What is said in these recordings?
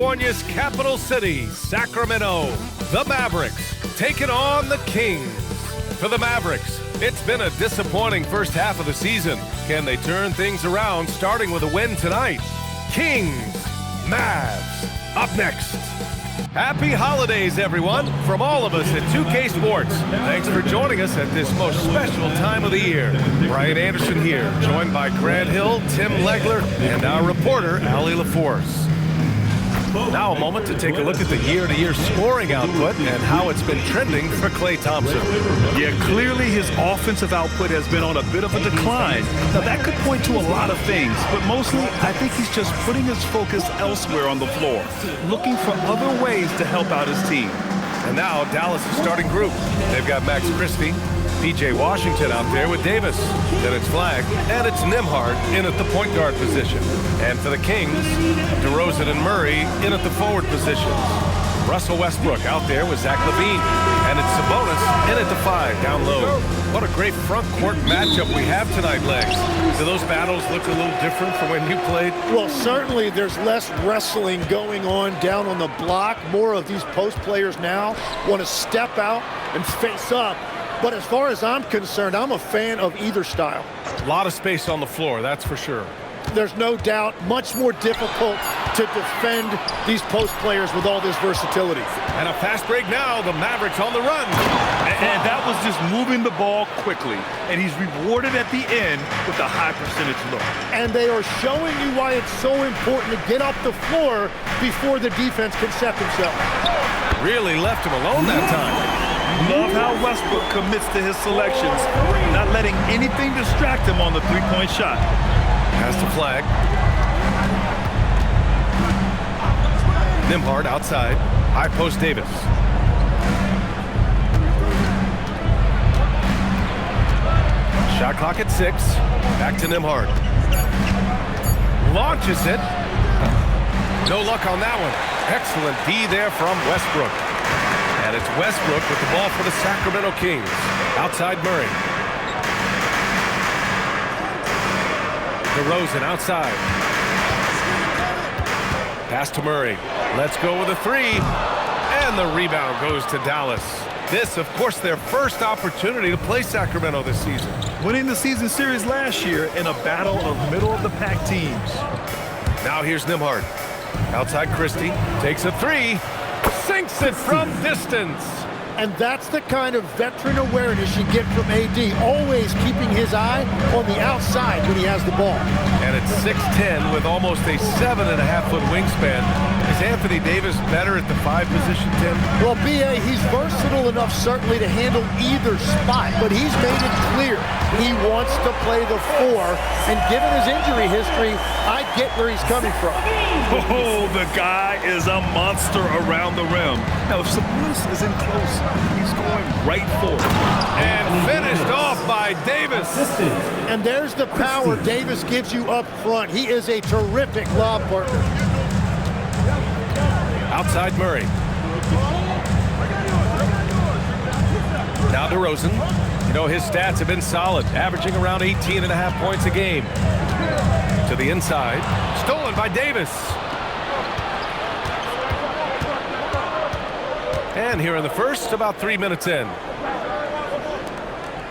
California's capital city, Sacramento. The Mavericks taking on the Kings. For the Mavericks, it's been a disappointing first half of the season. Can they turn things around, starting with a win tonight? Kings, Mavs, up next. Happy holidays, everyone, from all of us at 2K Sports. Thanks for joining us at this most special time of the year. Brian Anderson here, joined by Grant Hill, Tim Legler, and our reporter, Allie LaForce. Now a moment to take a look at the year-to-year scoring output and how it's been trending for Klay Thompson. Yeah, clearly his offensive output has been on a bit of a decline. Now that could point to a lot of things, but mostly I think he's just putting his focus elsewhere on the floor, looking for other ways to help out his team. And now Dallas' starting group. They've got Max Christie, P.J. Washington out there with Davis. Then it's Flagg, and it's Nembhard in at the point guard position. And for the Kings, DeRozan and Murray in at the forward positions. Russell Westbrook out there with Zach LaVine. And it's Sabonis in at the 5 down low. What a great front court matchup we have tonight, Legs. Do those battles look a little different from when you played? Well, certainly there's less wrestling going on down on the block. More of these post players now want to step out and face up. But as far as I'm concerned, I'm a fan of either style. A lot of space on the floor, that's for sure. There's no doubt much more difficult to defend these post players with all this versatility. And a fast break now, the Mavericks on the run. And that was just moving the ball quickly. And he's rewarded at the end with a high percentage look. And they are showing you why it's so important to get up the floor before the defense can set themselves. Really left him alone that time. Love how Westbrook commits to his selections, not letting anything distract him on the three-point shot. Pass to Flagg. Nembhard outside. High post Davis. Shot clock at 6. Back to Nembhard. Launches it. No luck on that one. Excellent D there from Westbrook. And it's Westbrook with the ball for the Sacramento Kings. Outside Murray. DeRozan outside. Pass to Murray. Let's go with a 3. And the rebound goes to Dallas. This, of course, their first opportunity to play Sacramento this season. Winning the season series last year in a battle of middle-of-the-pack teams. Now here's Nembhard. Outside Christie. Takes a 3. Sinks it from distance. And that's the kind of veteran awareness you get from AD, always keeping his eye on the outside when he has the ball. And it's 6'10" with almost a 7.5-foot wingspan. Is Anthony Davis better at the 5 position, Tim? Well, B.A., he's versatile enough certainly to handle either spot, but he's made it clear he wants to play the 4, and given his injury history, I get where he's coming from. Oh, the guy is a monster around the rim. Now, if Sabonis is in close, he's going right for it. And finished off by Davis. And there's the power Davis gives you up front. He is a terrific lob partner. Outside Murray. Now DeRozan. You know, his stats have been solid, averaging around 18.5 points a game. To the inside. Stolen by Davis. And here in the first, about 3 minutes in.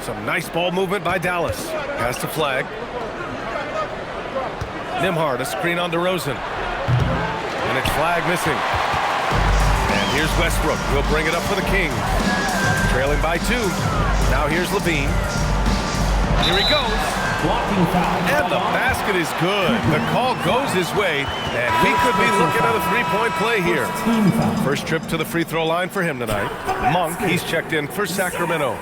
Some nice ball movement by Dallas. Pass to Flagg. Nembhard, a screen on DeRozan. And it's Flagg missing. And here's Westbrook. We'll bring it up for the Kings. Trailing by 2. Now here's LaVine. Here he goes. And the basket is good. The call goes his way, and we could be looking at a 3-point play here. First trip to the free throw line for him tonight. Monk, he's checked in for Sacramento.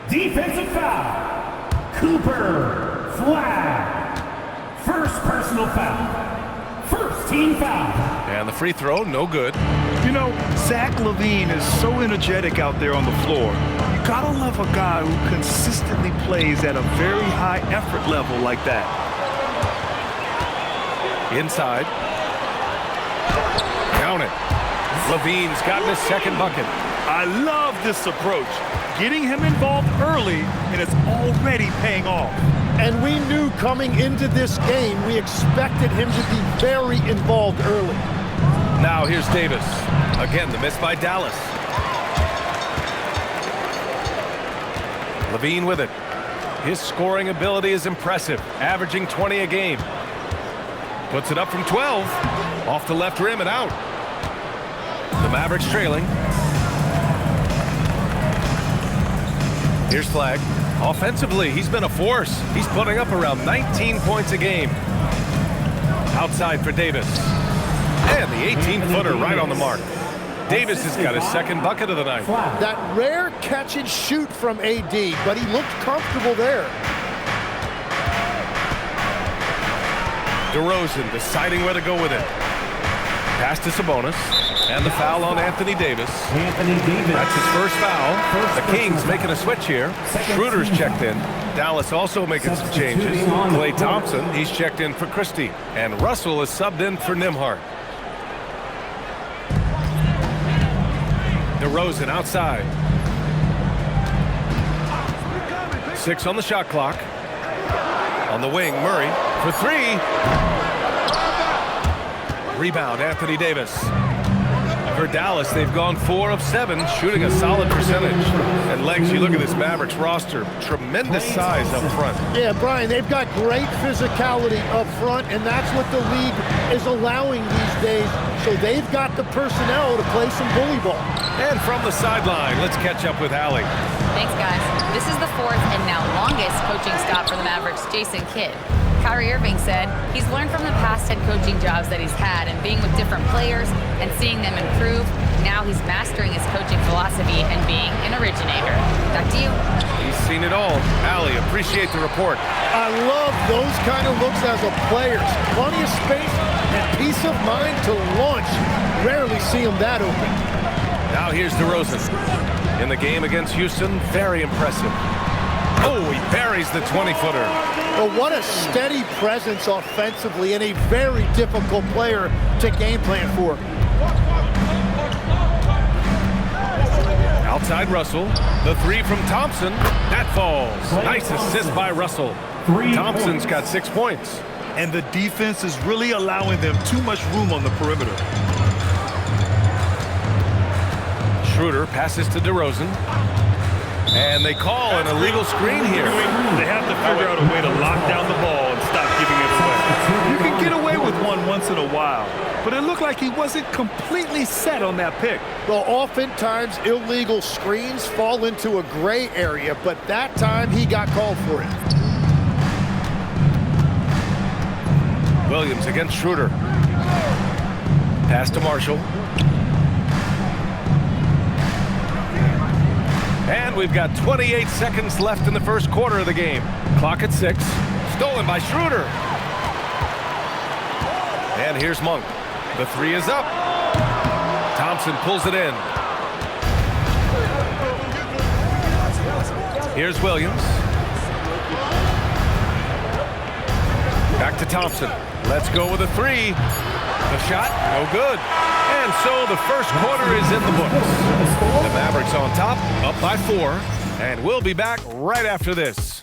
Defensive foul. Cooper Flagg. First personal foul. First team foul. And the free throw, no good. You know, Zach LaVine is so energetic out there on the floor. You gotta love a guy who consistently plays at a very high effort level like that. Inside. Count it. LaVine's gotten his second bucket. I love this approach. Getting him involved early, and it's already paying off. And we knew coming into this game, we expected him to be very involved early. Now here's Davis. Again, the miss by Dallas. Levine with it. His scoring ability is impressive, averaging 20 a game. Puts it up from 12. Off the left rim and out. The Mavericks trailing. Here's Flagg. Offensively, he's been a force. He's putting up around 19 points a game. Outside for Davis. And the 18-footer right on the mark. Davis has got his second bucket of the night. That rare catch and shoot from AD, but he looked comfortable there. DeRozan deciding where to go with it. Pass to Sabonis. And the foul on Anthony Davis. That's his first foul. The Kings making a switch here. Schroeder's checked in. Dallas also making some changes. Klay Thompson, he's checked in for Christie. And Russell is subbed in for Nembhard. DeRozan outside. 6 on the shot clock. On the wing, Murray for 3. Rebound, Anthony Davis. For Dallas, they've gone 4 of 7, shooting a solid percentage. And Legs, you look at this Mavericks roster, tremendous size up front. Yeah, Brian, they've got great physicality up front, and that's what the league is allowing these days. So they've got the personnel to play some bully ball. And from the sideline, let's catch up with Allie. Thanks, guys. This is the 4th and now longest coaching stop for the Mavericks, Jason Kidd. Kyrie Irving said he's learned from the past head coaching jobs that he's had and being with different players and seeing them improve. Now he's mastering his coaching philosophy and being an originator. Back to you. He's seen it all. Allie, appreciate the report. I love those kind of looks as a player. Plenty of space and peace of mind to launch. Rarely see him that open. Now here's DeRozan. In the game against Houston, very impressive. Oh, he buries the 20-footer. Well, what a steady presence offensively and a very difficult player to game plan for. Outside Russell. The 3 from Thompson. That falls. Nice assist by Russell. Thompson's got 6 points. And the defense is really allowing them too much room on the perimeter. Schroeder passes to DeRozan. And they call an illegal screen here. They have to figure out a way to lock down the ball and stop giving it away. You can get away with one once in a while, but it looked like he wasn't completely set on that pick. Well, oftentimes illegal screens fall into a gray area, but that time he got called for it. Williams against Schroeder. Pass to Marshall. And we've got 28 seconds left in the first quarter of the game. Clock at 6. Stolen by Schroeder. And here's Monk. The 3 is up. Thompson pulls it in. Here's Williams. Back to Thompson. Let's go with a 3. The shot, no good. And so the first quarter is in the books. The Mavericks on top, up by 4. And we'll be back right after this.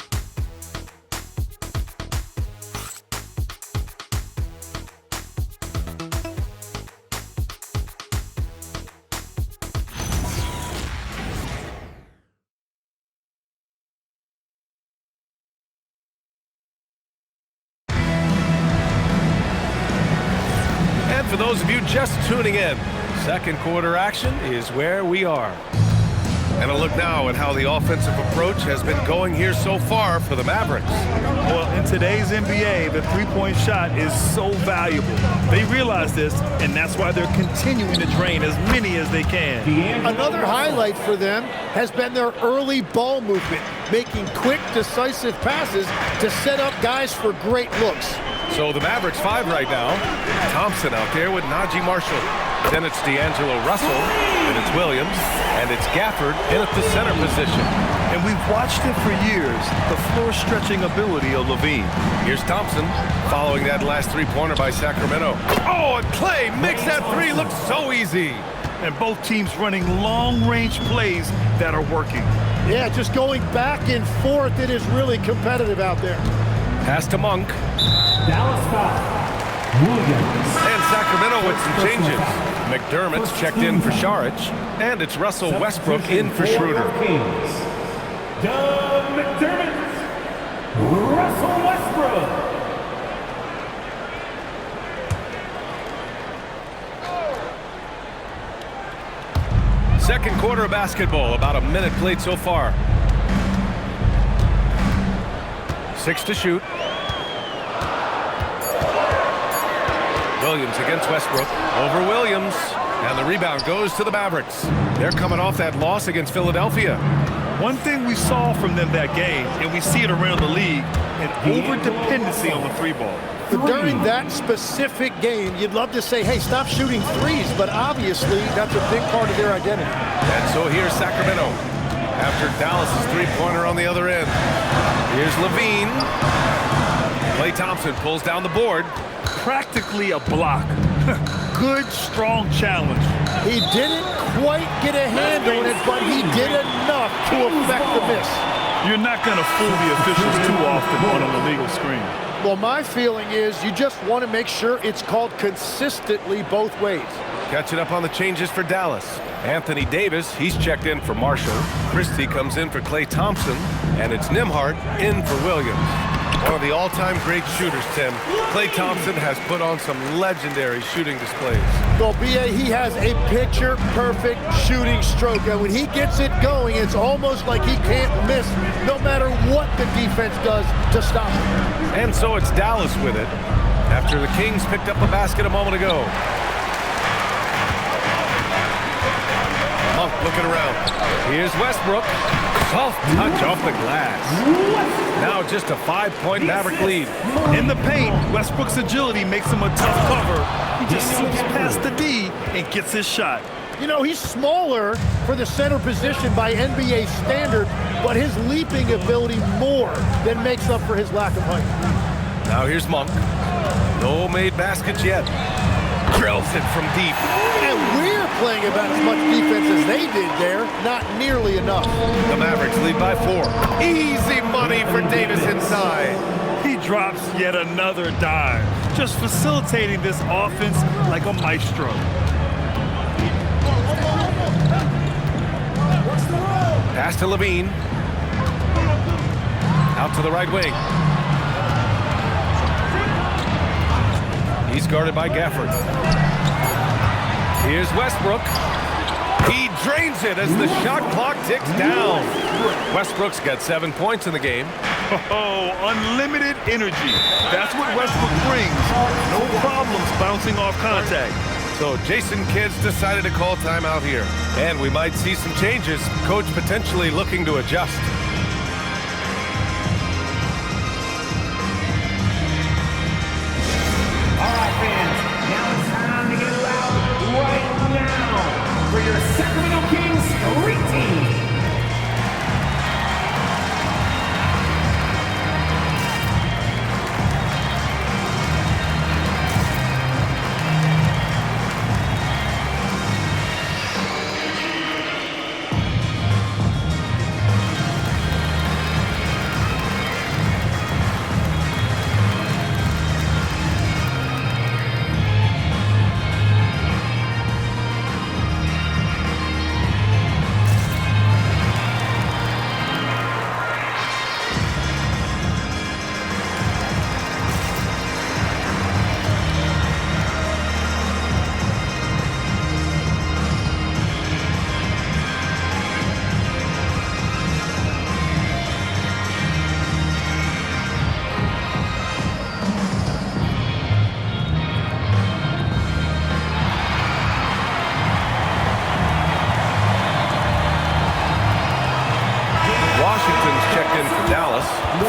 For those of you just tuning in, second quarter action is where we are. And a look now at how the offensive approach has been going here so far for the Mavericks. Well, in today's NBA, the three-point shot is so valuable. They realize this, and that's why they're continuing to drain as many as they can. Another highlight for them has been their early ball movement, making quick, decisive passes to set up guys for great looks. So the Mavericks 5 right now. Thompson out there with Najee Marshall. Then it's D'Angelo Russell, and it's Williams, and it's Gafford in at the center position. And we've watched it for years, the floor-stretching ability of Levine. Here's Thompson following that last three-pointer by Sacramento. Oh, and Klay makes that 3 look so easy. And both teams running long-range plays that are working. Yeah, just going back and forth, it is really competitive out there. Pass to Monk. Dallas foul. Williams. And Sacramento with some changes. McDermott's checked in for Saric. And it's Russell Westbrook in for Schroeder. Kings. Doug McDermott. Russell Westbrook. Second quarter of basketball, about a minute played so far. 6 to shoot. Williams against Westbrook. Over Williams. And the rebound goes to the Mavericks. They're coming off that loss against Philadelphia. One thing we saw from them that game, and we see it around the league, an over-dependency on the three ball. But during that specific game, you'd love to say, hey, stop shooting threes, but obviously that's a big part of their identity. And so here's Sacramento after Dallas's three-pointer on the other end. Here's Levine. Klay Thompson pulls down the board. Practically a block. Good, strong challenge. He didn't quite get a hand on it, but he did enough to affect the miss. You're not going to fool the officials too often on an illegal screen. Well, my feeling is you just want to make sure it's called consistently both ways. Catching up on the changes for Dallas. Anthony Davis, he's checked in for Marshall. Christie comes in for Klay Thompson. And it's Nembhard in for Williams. One of the all-time great shooters, Tim. Klay Thompson has put on some legendary shooting displays. Well, B.A., he has a picture-perfect shooting stroke. And when he gets it going, it's almost like he can't miss no matter what the defense does to stop him. And so it's Dallas with it after the Kings picked up a basket a moment ago. Monk looking around. Here's Westbrook. Soft touch off the glass. Now just a 5-point Maverick lead. In the paint, Westbrook's agility makes him a tough cover. He just slips past the D and gets his shot. You know, he's smaller for the center position by NBA standard, but his leaping ability more than makes up for his lack of height. Now here's Monk. No made baskets yet. Drills it from deep. And we're playing about as much defense as they did there. Not nearly enough. The Mavericks lead by 4. Easy money for Davis inside. He drops yet another dime, just facilitating this offense like a maestro. Pass to Levine. Out to the right wing. He's guarded by Gafford. Here's Westbrook. He drains it as the shot clock ticks down. Westbrook's got 7 points in the game. Oh, unlimited energy. That's what Westbrook brings. No problems bouncing off contact. So Jason Kidd's decided to call timeout here. And we might see some changes. Coach potentially looking to adjust. For your Sacramento Kings Street Team.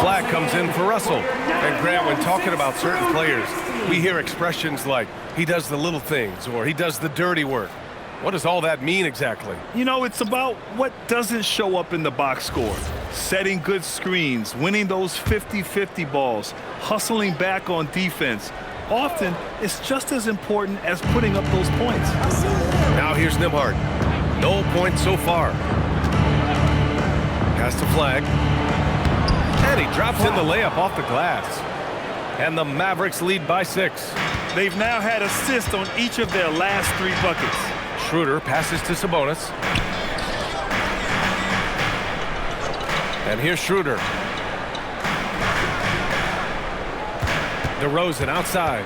Flag comes in for Russell. And Grant, when talking about certain players, we hear expressions like, he does the little things, or he does the dirty work. What does all that mean exactly? You know, it's about what doesn't show up in the box score. Setting good screens, winning those 50-50 balls, hustling back on defense. Often, it's just as important as putting up those points. Now here's Nembhard. No points so far. Pass to Flag. And he drops in the layup off the glass. And the Mavericks lead by 6. They've now had assists on each of their last 3 buckets. Schroeder passes to Sabonis. And here's Schroeder. DeRozan outside.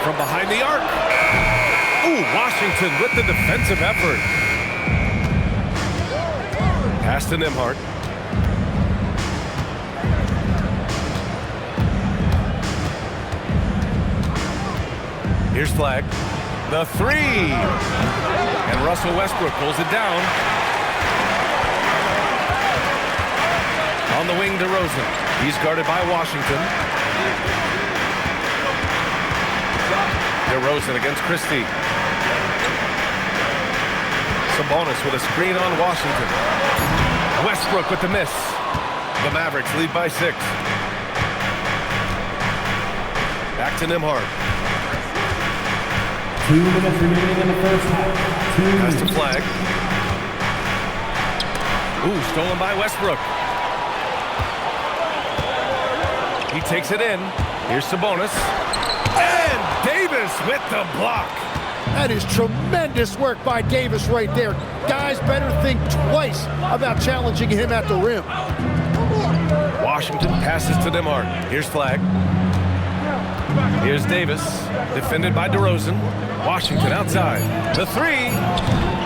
From behind the arc. Ooh, Washington with the defensive effort. Pass to Nembhard. Here's Flag. The 3. And Russell Westbrook pulls it down. On the wing, DeRozan. He's guarded by Washington. DeRozan against Christie. Sabonis with a screen on Washington. Westbrook with the miss. The Mavericks lead by 6. Back to Nembhard. 2 minutes remaining in the first half. Pass to Flag. Ooh, stolen by Westbrook. He takes it in. Here's Sabonis. And Davis with the block. That is tremendous work by Davis right there. Guys better think twice about challenging him at the rim. Washington passes to Nembhard. Here's Flag. Here's Davis, defended by DeRozan. Washington outside. The 3.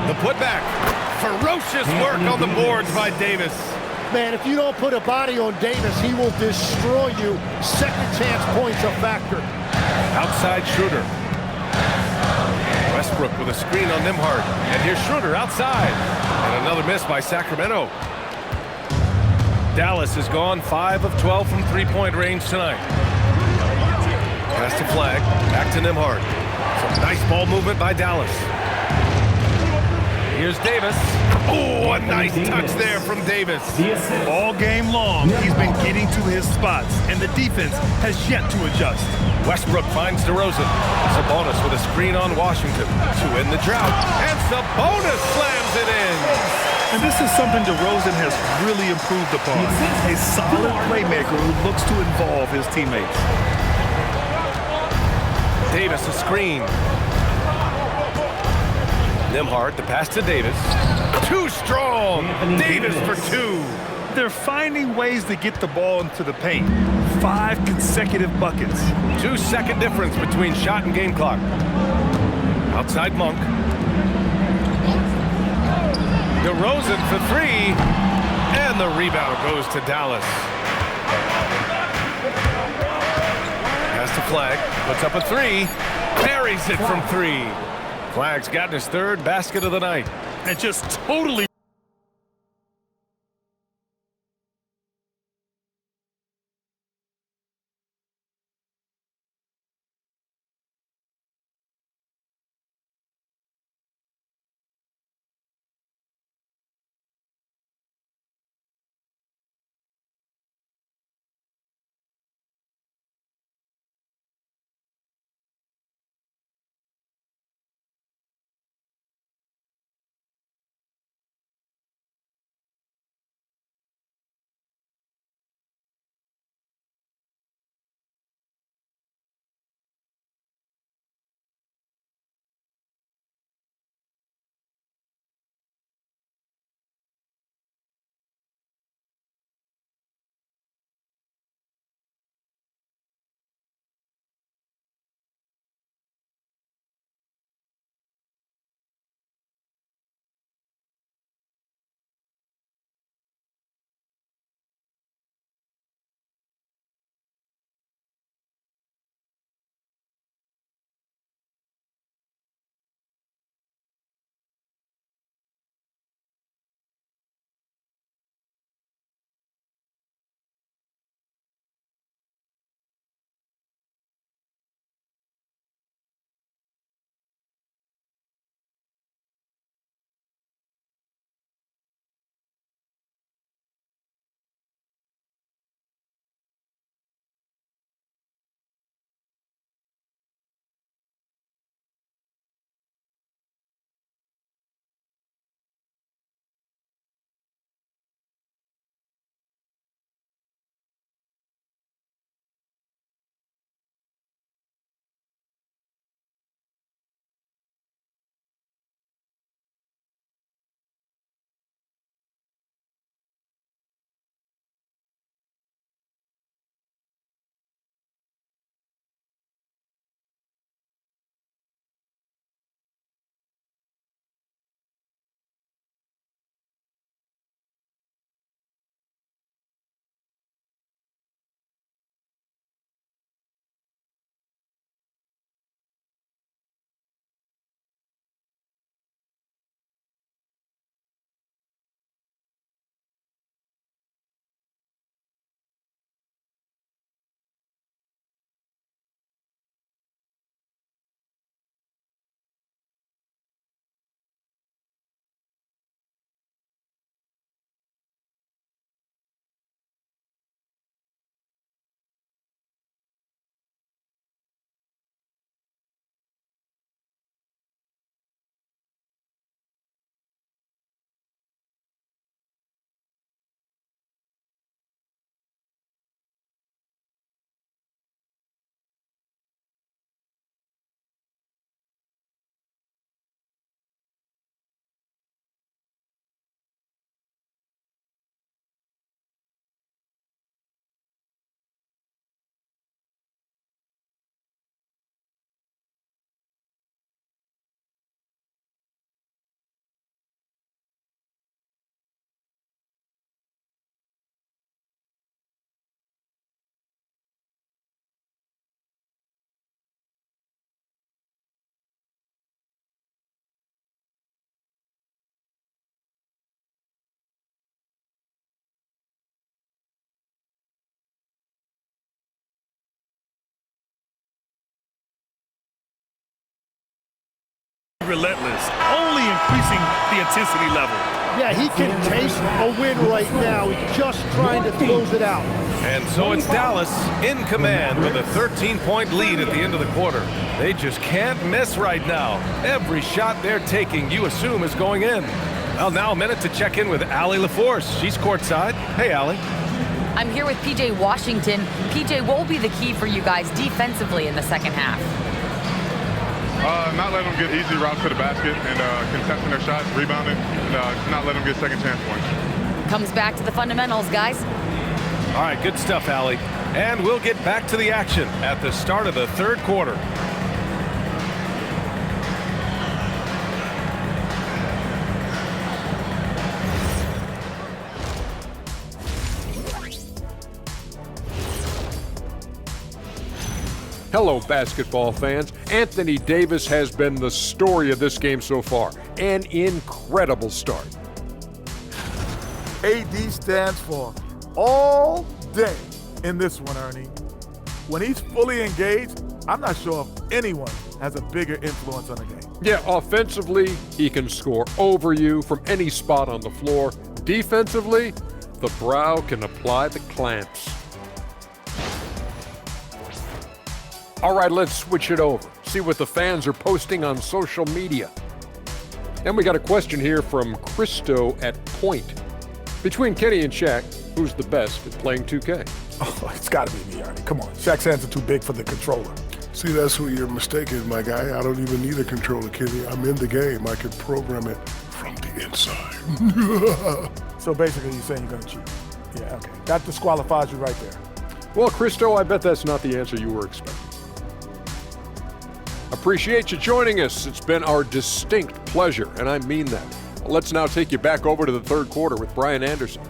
The putback. Ferocious work on the boards by Davis. Man, if you don't put a body on Davis, he will destroy you. Second chance points a factor. Outside Schroeder. Westbrook with a screen on Nembhard. And here's Schroeder outside. And another miss by Sacramento. Dallas has gone 5 of 12 from three-point range tonight. Pass to Flag. Back to Nembhard. Some nice ball movement by Dallas. Here's Davis. Oh, a nice touch there from Davis. All game long, he's been getting to his spots, and the defense has yet to adjust. Westbrook finds DeRozan. Sabonis with a screen on Washington to end the drought. And Sabonis slams it in. And this is something DeRozan has really improved upon. A solid playmaker who looks to involve his teammates. Davis a screen. Nembhard, the pass to Davis. Too strong. Davis for 2. They're finding ways to get the ball into the paint. 5 consecutive buckets. 2-second difference between shot and game clock. Outside Monk. DeRozan for 3. And the rebound goes to Dallas. Pass to Flag. Puts up a 3. Buries it from 3. Flag's gotten his 3rd basket of the night. And just totally relentless, only increasing the intensity level. Yeah, he can taste a win right now. He's just trying to close it out. And so it's Dallas in command with a 13-point lead at the end of the quarter. They just can't miss right now. Every shot they're taking, you assume, is going in. Well, now a minute to check in with Allie LaForce. She's courtside. Hey, Allie. I'm here with PJ Washington. PJ, what will be the key for you guys defensively in the second half? Not letting them get easy routes to the basket and contesting their shots, rebounding, and not letting them get second chance points. Comes back to the fundamentals, guys. All right, good stuff, Allie. And we'll get back to the action at the start of the third quarter. Hello, basketball fans. Anthony Davis has been the story of this game so far. An incredible start. AD stands for all day in this one, Ernie. When he's fully engaged, I'm not sure if anyone has a bigger influence on the game. Yeah, offensively, he can score over you from any spot on the floor. Defensively, the brow can apply the clamps. All right, let's switch it over. See what the fans are posting on social media. And we got a question here from Christo at Point. Between Kenny and Shaq, who's the best at playing 2K? Oh, it's got to be me, Ernie. Come on. Shaq's hands are too big for the controller. See, that's where your mistake is, my guy. I don't even need a controller, Kenny. I'm in the game. I can program it from the inside. So basically, you're saying you're going to cheat. Yeah, okay. That disqualifies you right there. Well, Christo, I bet that's not the answer you were expecting. Appreciate you joining us. It's been our distinct pleasure, and I mean that. Well, let's now take you back over to the third quarter with Brian Anderson.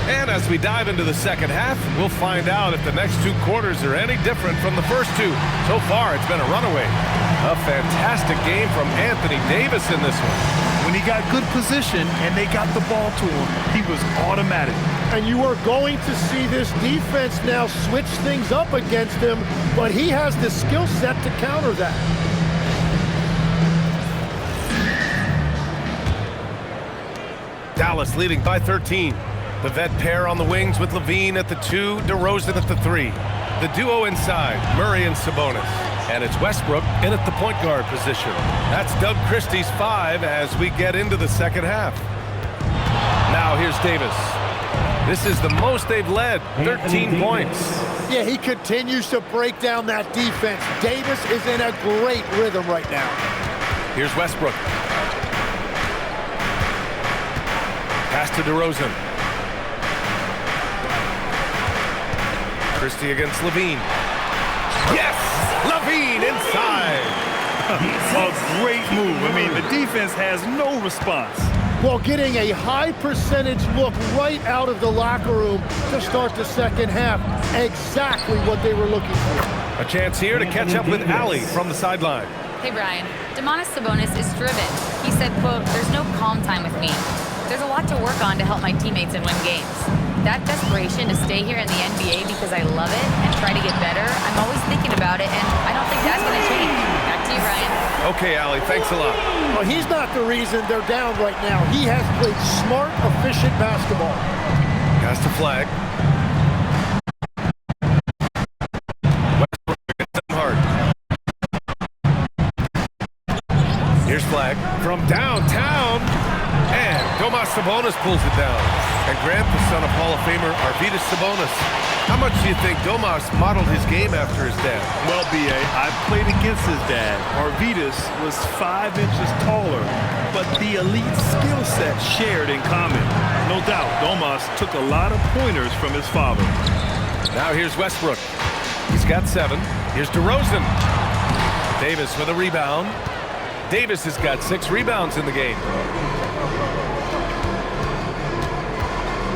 And as we dive into the second half, we'll find out if the next two quarters are any different from the first two. So far, it's been a runaway. A fantastic game from Anthony Davis in this one. When he got good position and they got the ball to him, he was automatic. And you are going to see this defense now switch things up against him, but he has the skill set to counter that. Dallas leading by 13. The vet pair on the wings with Levine at the 2, DeRozan at the 3. The duo inside, Murray and Sabonis. And it's Westbrook in at the point guard position. That's Doug Christie's 5 as we get into the second half. Now here's Davis. This is the most they've led, 13 points. Yeah, he continues to break down that defense. Davis is in a great rhythm right now. Here's Westbrook. Pass to DeRozan. Christie against Levine. Yes! Levine inside! A great move. I mean, the defense has no response. Well, getting a high percentage look right out of the locker room to start the second half. Exactly what they were looking for. A chance here to catch up with Allie from the sideline. Hey, Brian. Domantas Sabonis is driven. He said, quote, "There's no calm time with me. There's a lot to work on to help my teammates and win games. That desperation to stay here in the NBA because I love it and try to get better, I'm always thinking about it, and I don't think that's going to change." Back to you, Brian. Okay, Allie, thanks a lot. Well, he's not the reason they're down right now. He has played smart, efficient basketball. Has to flag. Westbrook gets them hard. Here's flag from downtown. And Domas Sabonis pulls it down. And Grant, the son of Hall of Famer Arvydas Sabonis. How much do you think Domas modeled his game after his dad? Well, B.A., I played against his dad. Arvydas was 5 inches taller, but the elite skill set shared in common. No doubt, Domas took a lot of pointers from his father. Now here's Westbrook. He's got 7. Here's DeRozan. Davis with a rebound. Davis has got 6 rebounds in the game.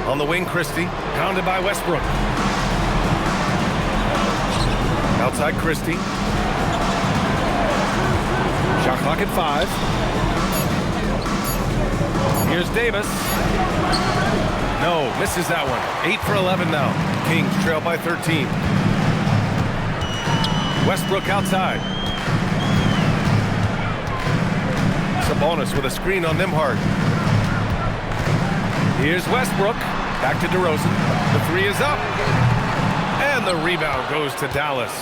On the wing, Christie, pounded by Westbrook. Outside Christie. Shot clock at 5. Here's Davis. No, misses that one. 8 for 11 now. Kings trail by 13. Westbrook outside. Sabonis with a screen on Nembhard. Here's Westbrook. Back to DeRozan. The three is up. And the rebound goes to Dallas.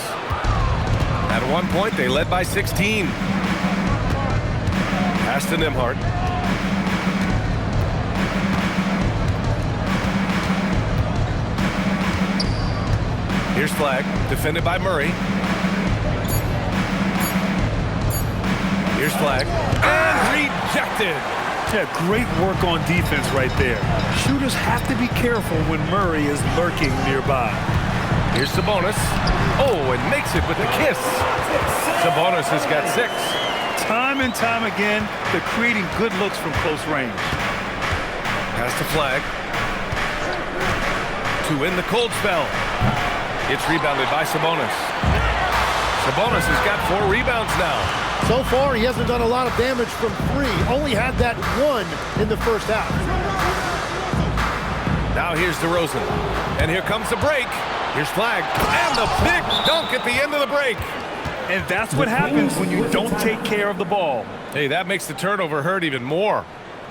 At one point, they led by 16. Pass to Nembhard. Here's Flagg, defended by Murray. Here's Flagg, and rejected. Yeah, great work on defense right there. Shooters have to be careful when Murray is lurking nearby. Here's Sabonis. Oh, and makes it with the kiss. Sabonis has got 6. Time and time again, they're creating good looks from close range. Pass to Flagg. To win the cold spell. It's rebounded by Sabonis. Sabonis has got 4 rebounds now. So far, he hasn't done a lot of damage from 3. Only had that 1 in the first half. Now here's DeRozan. And here comes the break. Here's Flagg. And the big dunk at the end of the break. And that's what happens when you don't take care of the ball. Hey, that makes the turnover hurt even more.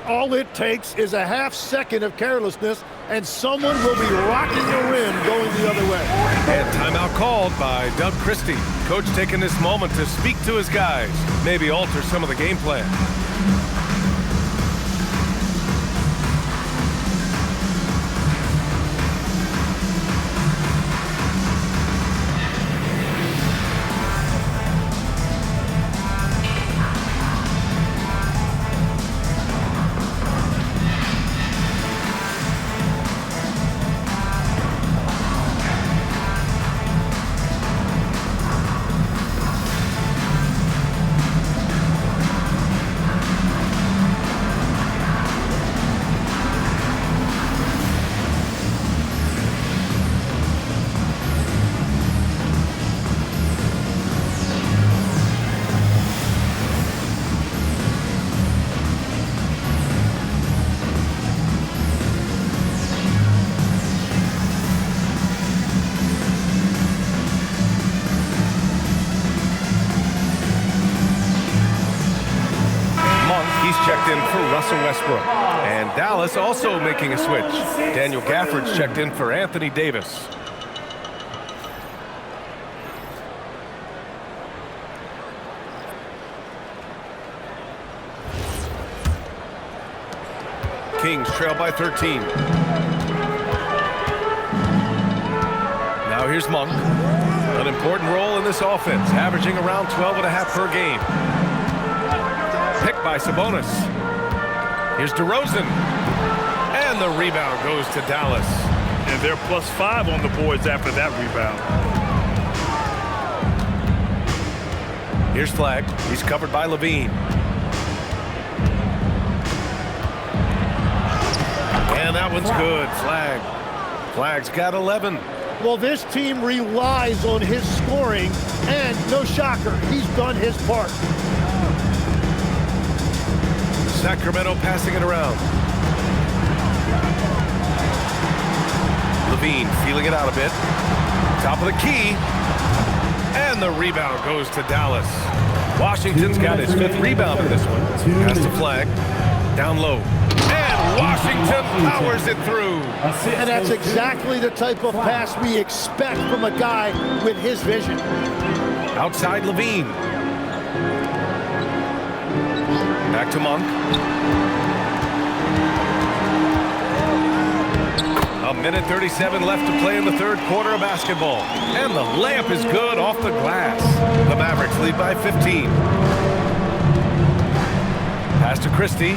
All it takes is a half second of carelessness, and someone will be rocking the rim going the other way. And timeout called by Doug Christie. Coach taking this moment to speak to his guys, maybe alter some of the game plan. Checked in for Russell Westbrook. And Dallas also making a switch. Daniel Gafford's checked in for Anthony Davis. Kings trail by 13. Now here's Monk. An important role in this offense, averaging around 12.5 per game. Picked by Sabonis. Here's DeRozan. And the rebound goes to Dallas. And they're +5 on the boards after that rebound. Here's Flagg. He's covered by Levine. And that one's good. Flagg's got 11. Well, this team relies on his scoring, and no shocker, he's done his part. Sacramento passing it around. Levine feeling it out a bit. Top of the key. And the rebound goes to Dallas. Washington's got his 5th rebound in this one. Pass to Flagg. Down low. And Washington powers it through. And that's exactly the type of pass we expect from a guy with his vision. Outside Levine. Back to Monk. A minute 37 left to play in the 3rd quarter of basketball. And the layup is good off the glass. The Mavericks lead by 15. Pass to Christie.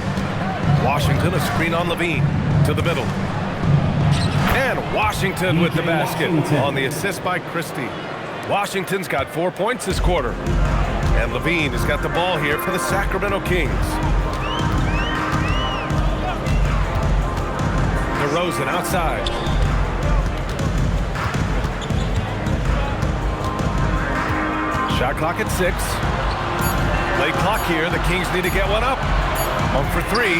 Washington, a screen on Levine. To the middle. And Washington with the basket on the assist by Christie. Washington's got 4 points this quarter. And Levine has got the ball here for the Sacramento Kings. DeRozan outside. Shot clock at 6. Late clock here. The Kings need to get one up. Monk for 3.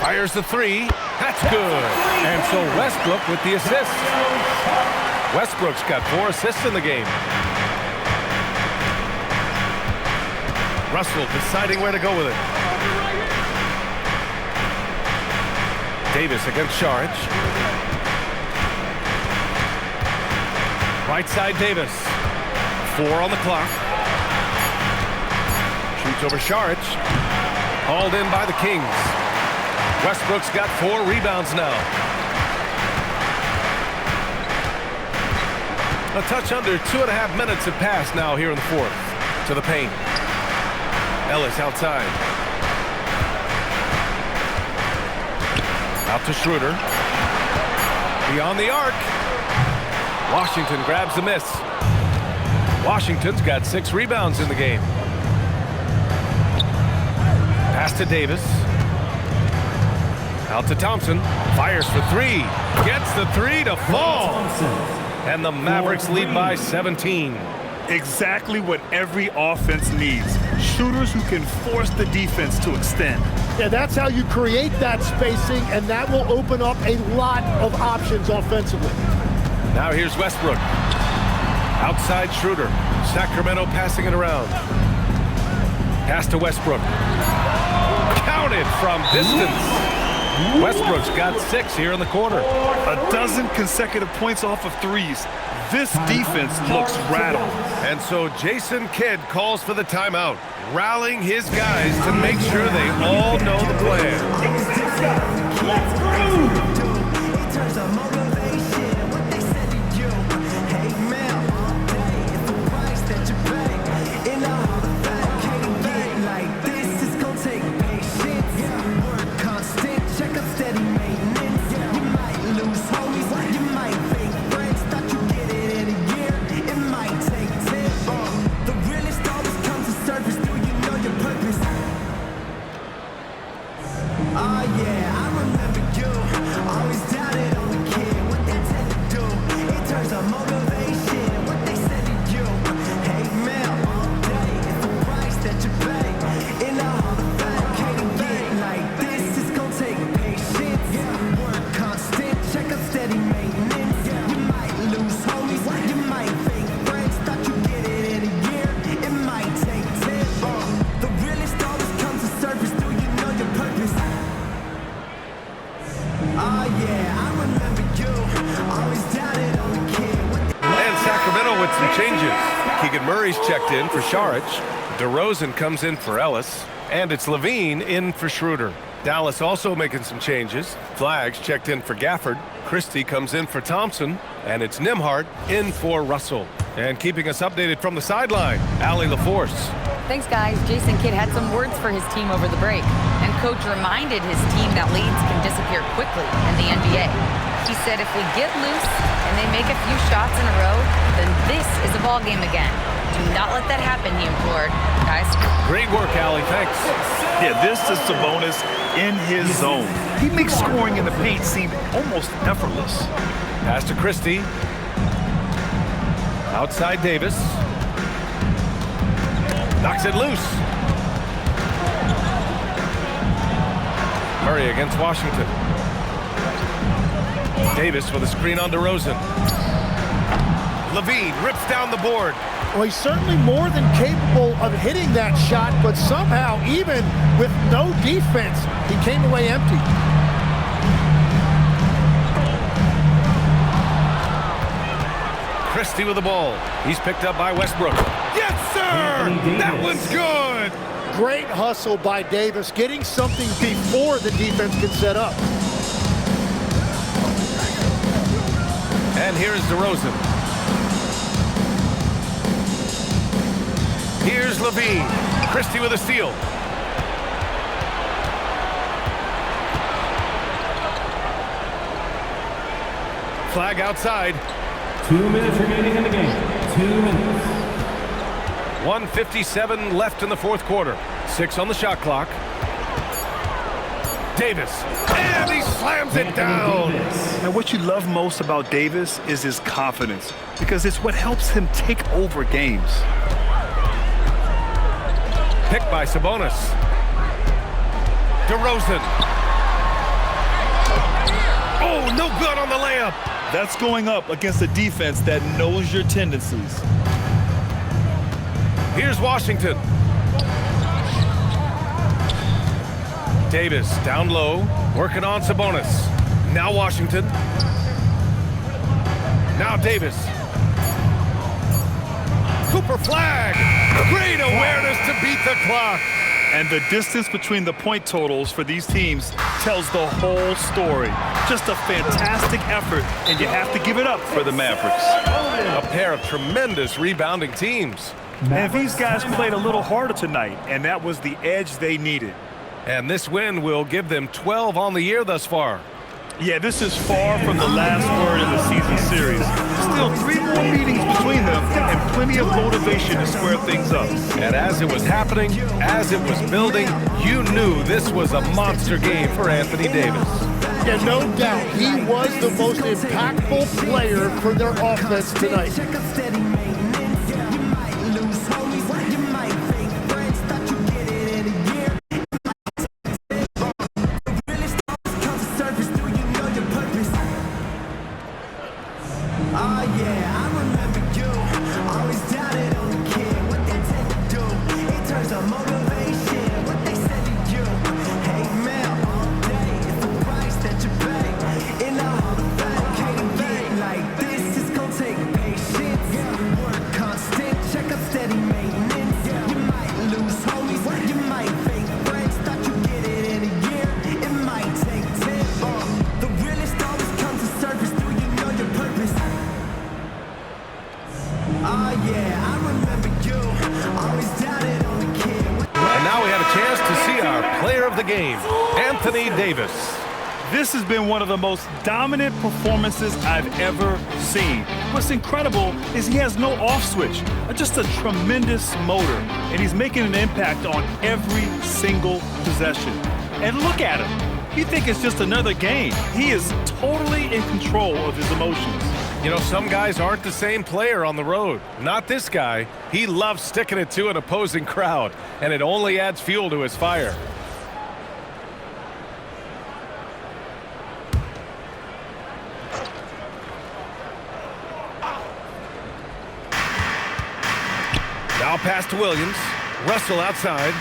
Fires the three. That's good. And so Westbrook with the assist. Westbrook's got 4 assists in the game. Russell deciding where to go with it. Davis against Saric. Right side Davis. 4 on the clock. Shoots over Saric. Hauled in by the Kings. Westbrook's got 4 rebounds now. A touch under 2.5 minutes have passed now here in the 4th. To the paint. Ellis outside. Out to Schroeder. Beyond the arc. Washington grabs the miss. Washington's got 6 rebounds in the game. Pass to Davis. Out to Thompson. Fires for 3. Gets the 3 to fall. And the Mavericks lead by 17. Exactly what every offense needs. Shooters who can force the defense to extend. Yeah, that's how you create that spacing, and that will open up a lot of options offensively. Now here's Westbrook. Outside Schroeder. Sacramento passing it around. Pass to Westbrook. Counted from distance. Westbrook's got 6 here in the quarter. A dozen consecutive points off of threes. This defense looks rattled. And so Jason Kidd calls for the timeout, rallying his guys to make sure they all know the plan. Let's go! Checked in for Saric. DeRozan comes in for Ellis. And it's Levine in for Schroeder. Dallas also making some changes. Flags checked in for Gafford. Christie comes in for Thompson. And it's Nembhard in for Russell. And keeping us updated from the sideline, Allie LaForce. Thanks, guys. Jason Kidd had some words for his team over the break. And coach reminded his team that leads can disappear quickly in the NBA. He said if we get loose and they make a few shots in a row, then this is a ball game again. Do not let that happen, he implored. Guys. Great work, Allie. Thanks. Yeah, this is Sabonis in his zone. He makes scoring in the paint seem almost effortless. Pass to Christie. Outside Davis. Knocks it loose. Murray against Washington. Davis with a screen on DeRozan. Levine rips down the board. Well, he's certainly more than capable of hitting that shot, but somehow, even with no defense, he came away empty. Christie with the ball. He's picked up by Westbrook. Yes, sir! That one's good! Great hustle by Davis, getting something before the defense can set up. And here's DeRozan. Here's Levine. Christie with a steal. Flag outside. 2 minutes remaining in the game. 2 minutes. 1:57 left in the 4th quarter. 6 on the shot clock. Davis. And he slams it down. Now, what you love most about Davis is his confidence, because it's what helps him take over games. Picked by Sabonis. DeRozan. Oh, no good on the layup. That's going up against a defense that knows your tendencies. Here's Washington. Davis down low, working on Sabonis. Now Washington. Now Davis. Cooper flag. Great awareness to beat the clock. And the distance between the point totals for these teams tells the whole story. Just a fantastic effort, and you have to give it up for the Mavericks. A pair of tremendous rebounding teams. And these guys played a little harder tonight, and that was the edge they needed. And this win will give them 12 on the year thus far. Yeah, this is far from the last word in the season series. Still 3 more meetings between them and plenty of motivation to square things up. And as it was happening, as it was building, you knew this was a monster game for Anthony Davis. Yeah, no doubt. He was the most impactful player for their offense tonight. Game, Anthony Davis. This has been one of the most dominant performances I've ever seen. What's incredible is he has no off switch, just a tremendous motor, and he's making an impact on every single possession. And look at him. You think it's just another game. He is totally in control of his emotions. You know, some guys aren't the same player on the road. Not this guy. He loves sticking it to an opposing crowd, and it only adds fuel to his fire. Now pass to Williams. Russell outside.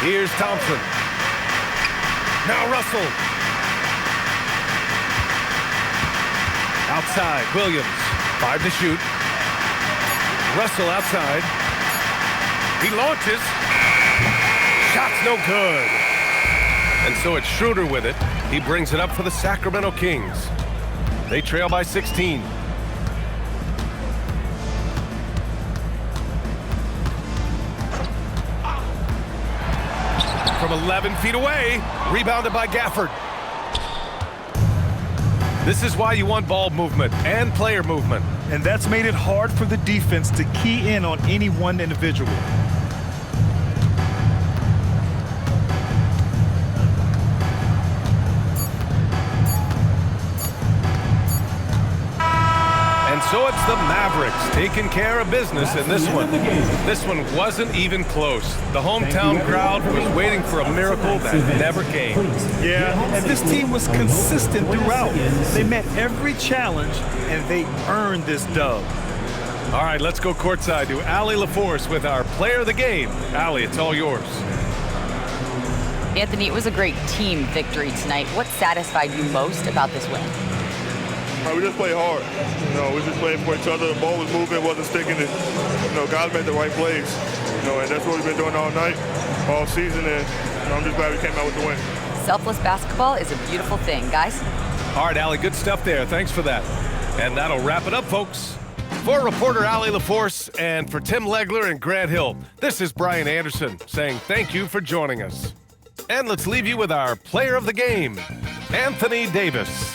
Here's Thompson. Now Russell. Outside, Williams. 5 to shoot. Russell outside. He launches. Shot's no good. And so it's Schroeder with it. He brings it up for the Sacramento Kings. They trail by 16. From 11 feet away, rebounded by Gafford. This is why you want ball movement and player movement. And that's made it hard for the defense to key in on any one individual. And so it's the Mavericks taking care of business in this one. This one wasn't even close. The hometown crowd was waiting for a miracle that never came. Yeah, and this team was consistent throughout. They met every challenge, and they earned this dub. All right, let's go courtside to Allie LaForce with our player of the game. Allie, it's all yours. Anthony, it was a great team victory tonight. What satisfied you most about this win? We just played hard. We just played for each other. The ball was moving, wasn't sticking. Guys made the right plays. And that's what we've been doing all night, all season. And I'm just glad we came out with the win. Selfless basketball is a beautiful thing, guys. All right, Allie, good stuff there. Thanks for that. And that'll wrap it up, folks. For reporter Allie LaForce and for Tim Legler and Grant Hill, this is Brian Anderson saying thank you for joining us. And let's leave you with our player of the game, Anthony Davis.